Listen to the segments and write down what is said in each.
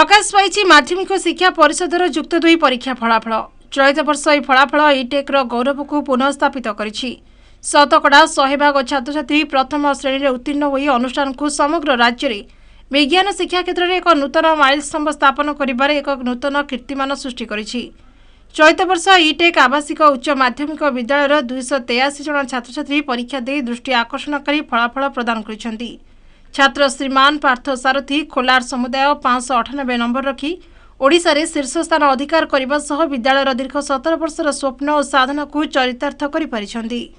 प्रकाश पाई माध्यमिक शिक्षा परिषदर जुक्त 2 परीक्षा फलाफल। चलित वर्ष यह फलाफल इटेक्र गौरव को पुनःस्थापित करिछि। शतकड़ा 100% छात्र छात्री प्रथम श्रेणी में उत्तीर्ण होई अनुष्ठान को समग्र राज्य में विज्ञान शिक्षा क्षेत्र में एक नूतन माइलस्तंभ स्थापन करिबारे एक नूतन कीर्तिमान सृष्टि करिछि। चलित वर्ष इटेक आवासिक उच्च माध्यमिक विद्यालय 283 जन छात्र छात्री परीक्षा दे दृष्टि आकर्षणकारी फलाफल प्रदान करिसेंति। छात्र श्रीमान पार्थ सारथी खोलार समुदाय 598 नंबर रखी ओडिशा रे शीर्ष स्थान अधिकार करने सह विद्यालय दीर्घ 17 वर्षर स्वप्न और साधना को चरितार्थ कर पारिछंती।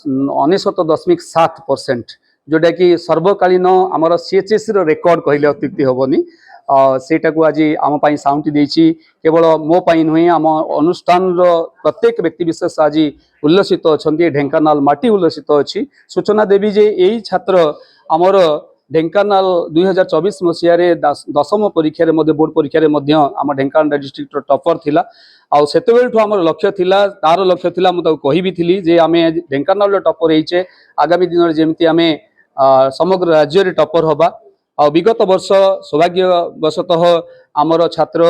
99.7% जोटा कि सर्वकालीन आमर सीएचएस रेकर्ड कहले अत्युक्ति हेनी सेटा को आज आम साउंटी देछि। केवल मो पाई नुहे आम अनुष्ठान प्रत्येक व्यक्ति विशेष आज उल्लसित अच्छा। ढेंकानाल माटी उल्लसित अच्छी सूचना देवी जे यही छात्र आमर ढेंकानाल 2024 मसीह दशम परीक्षा बोर्ड परीक्षा आम ढेंकानाल डिस्ट्रिक्ट टॉपर थिला। आउ सेतेबेलठु आमर लक्ष्य थिला तार लक्ष्य थिला मुझे कहि थिली जे आमे ढेंकानाल टॉपर होइचे आगामी दिन में जेमती आमे समग्र राज्य रे टॉपर होबा। आ विगत वर्ष सौभाग्यवशतः आमर छात्र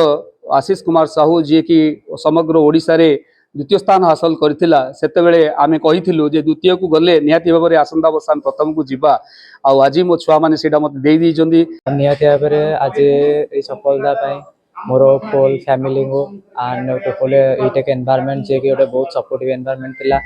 आशीष कुमार साहू जी की समग्र ओडिशा रे द्वितीय स्थान हासिल करथिला। सेतेबेले आमे कहिथिलु जे द्वितीय को गले निहाती भाव में आसंता वर्ष प्रथम को जीवा। आज मो छुआ माने सेटा मते देई दीचंदी। निहाती भाव में आज ए सफलता पाई मोर होल फैमिली को एंड टोटल इटेक एनवायरनमेंट जे कि गोटे बहुत सपोर्टिव एनवायरनमेंट थिला।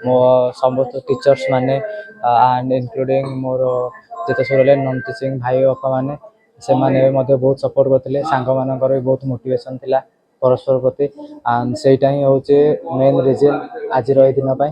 मो समस्त टीचर्स माने एंड इंक्लूडिंग मोर जेते सोरले नॉन टीचिंग भाई बापा माने से माने मते बहुत सपोर्ट करथिले। सांग मानकर भी बहुत मोटिवेशन थिला परस्पर प्रति एंड सेटा ही होचे मेन रीजन आज रो दिन पाई।